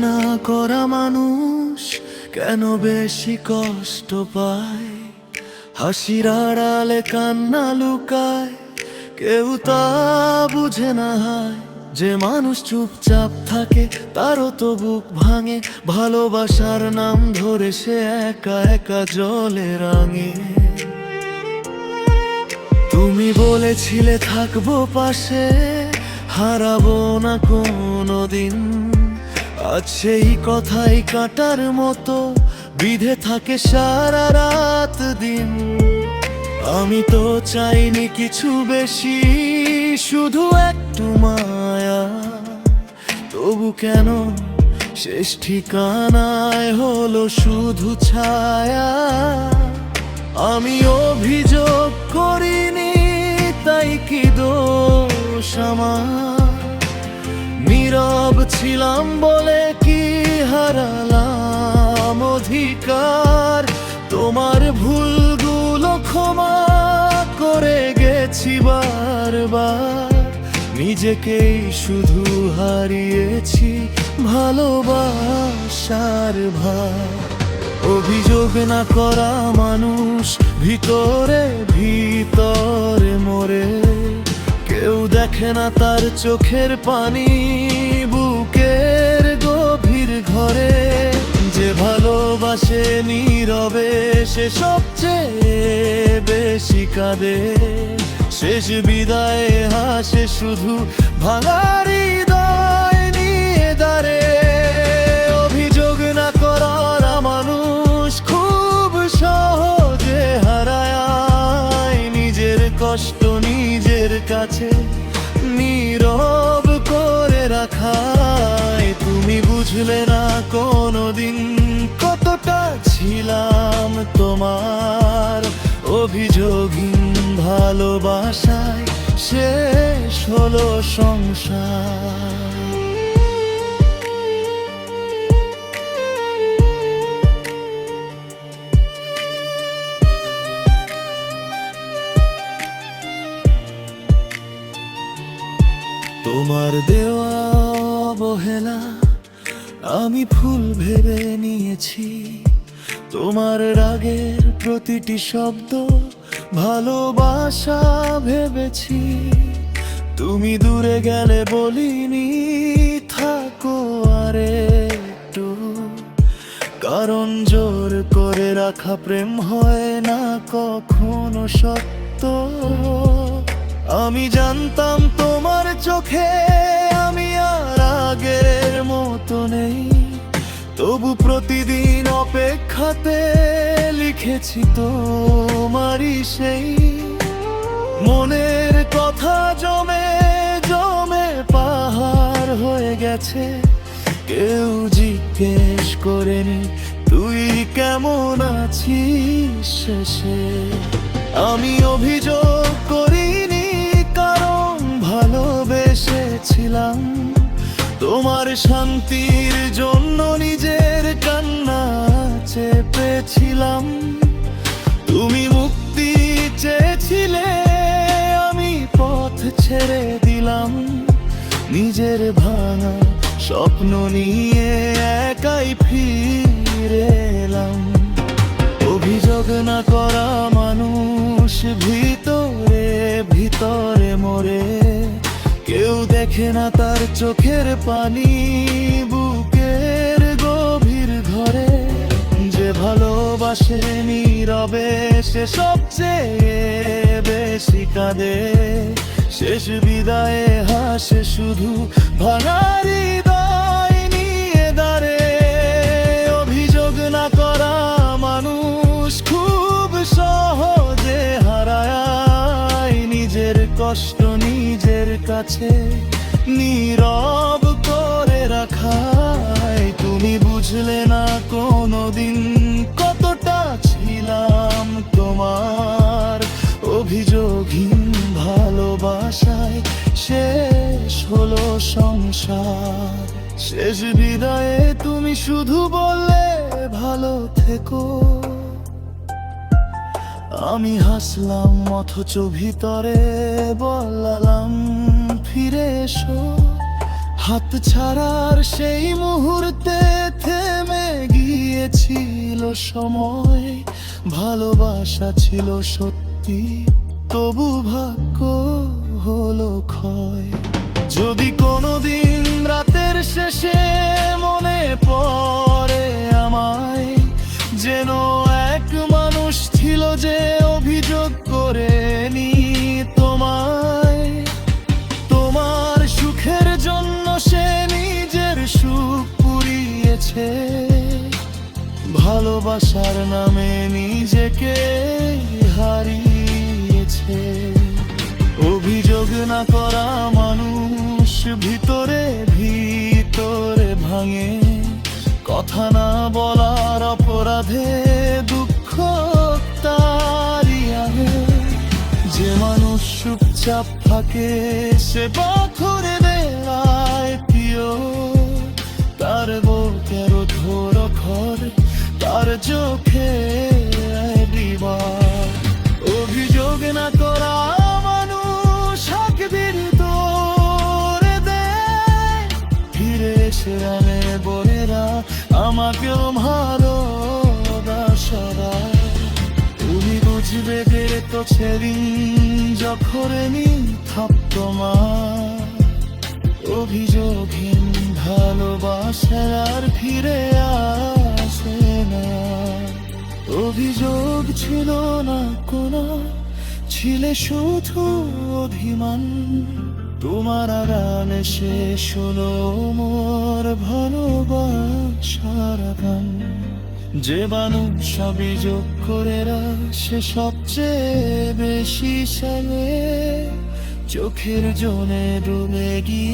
না করা মানুষ কেন বেশি কষ্ট পায়, হাসির আড়ালে কান্না লুকায়, কেউ তা বুঝে না হায়। যে মানুষ চুপচাপ থাকে তারও তো বুক ভাঙে, ভালোবাসার নাম ধরে সে একা একা জলে রাঙে। তুমি বলেছিলে থাকবো পাশে, হারাবো না কোনোদিন, আজ সেই কথাই কাটার মতো বিধে থাকে সারা রাত দিন। আমি তো চাইনি কিছু বেশি, শুধু একটু মায়া, তবু কেন শেষ ঠিকানায় হলো শুধু ছায়া। আমি অভিযোগ করিনি, তাই কি দোষ আমার? নীরব ছিলাম বলে কি হারালাম অধিকার? তোমার ভুলগুলো ক্ষমা করে গেছি বারবার, নিজেকেই শুধু হারিয়েছি ভালোবাসার ভার। অভিযোগ না করা মানুষ ভিতরে ভিতরে মরে, কেউ দেখে না তার চোখের পানি বুকের গভীর ঘরে। যে ভালোবাসে নীরবে সে সবচেয়ে বেশি কাঁদে, শেষ বিদায়ে হাসে শুধু ভাঙা হৃদয় নিয়ে দাঁড়ে। অভিযোগ না করার মানুষ খুব সহজে হারায় নিজের কষ্ট নিজের কাছে নীরব করে রাখায়। তুমি বুঝলে না কোনোদিন কতটা ছিলাম তোমার, অভিযোগহীন ভালোবাসায় শেষ হলো সংসার। তোমার দেওয়া অবহেলা আমি ফুল ভেবে নিয়েছি, তোমার রাগের প্রতিটি শব্দ ভালোবাসা ভেবেছি। তুমি দূরে গেলে বলিনি থাকো আরে একটু, কারণ জোর করে রাখা প্রেম হয় না কখনো সত্য। আমি জানতাম তোমার চোখে আমি আর আগের মতো নেই, তবু প্রতিদিন অপেক্ষাতে লিখেছি তোমারই সেই মনের কথা। জমে জমে পাহাড় হয়ে গেছে, কেউ জিজ্ঞেস করেনি তুই কেমন আছিস শেষে। আমি অভিযোগ করিনি কারণ ভালোবেসেছিলাম, তোমার শান্তির জন্য নিজের কান্না চেপেছিলাম। তুমি মুক্তি চেয়েছিলে, আমি পথ ছেড়ে দিলাম, নিজের ভাঙা স্বপ্ন নিয়ে একাই ফিরে এলাম। অভিযোগ না করা মানুষ ভিতরে ভিতরে মরে, কেউ দেখে না তার চোখের পানি বুকের গভীর ঘরে। যে ভালোবাসে নীরবে সে সবচেয়ে বেশি কাঁদে, শেষ বিদায়ে হাসে শুধু ভাঙা হৃদয় নিয়ে দাঁড়ে। অভিযোগ না করা মানুষ খুব সহজে হারায় নিজের কষ্ট নিজের কাছে নীরব করে রাখায়। তুমি বুঝলে না কোনোদিন কতটা ছিলাম তোমার, অভিযোগহীন ভালোবাসায় শেষ হলো সংসার। শেষ বিদায়ে তুমি শুধু বললে ভালো থেকো, আমি হাসলাম অথচ ভিতরে বললাম ফিরে এসো। হাত ছাড়ার সেই মুহূর্তে থেমে গিয়েছিল সময়, ভালোবাসা ছিল সত্যি তবু ভাগ্য হলো ক্ষয়। যদি কোনোদিন রাতের শেষে মনে পড়ে আমায়, যেন এক মানুষ ছিল যে অভিযোগ করেনি তোমায়। তোমার সুখের জন্য সে নিজের সুখ পুড়িয়েছে, ভালোবাসার নামে নিজেকে হারিয়েছে। অভিযোগ না করা মানুষ ভিতরে ভিতরে ভাঙে, কথা না বলার অপরাধে দুঃখ তারি আনে। যে মানুষ চুপচাপ থাকে সে পাথরে দেয় প্রিয়, তার বুকের ধর খর, তার চোখে দিবা। অভিযোগ না করা মানুষ হাক বিরতরে দেয়, ফিরে এসে আনে বোনেরা আমাকেও ভালোবাসা। তুমি বুঝবে তো সেদিন যখন থাপ তোমার অভিযোগহীন ভালোবাসা আর ফিরে আসে না। অভিযোগ ছিল না কোনো, ছিলে শুধু অভিমান। তোমার আড়ালে শেষ হলো মোর ভালোবাসার গান। যে মানুষ অভিযোগ করে সে সবচেয়ে বেশি সালে, চোখের জলে ডুবে গিয়ে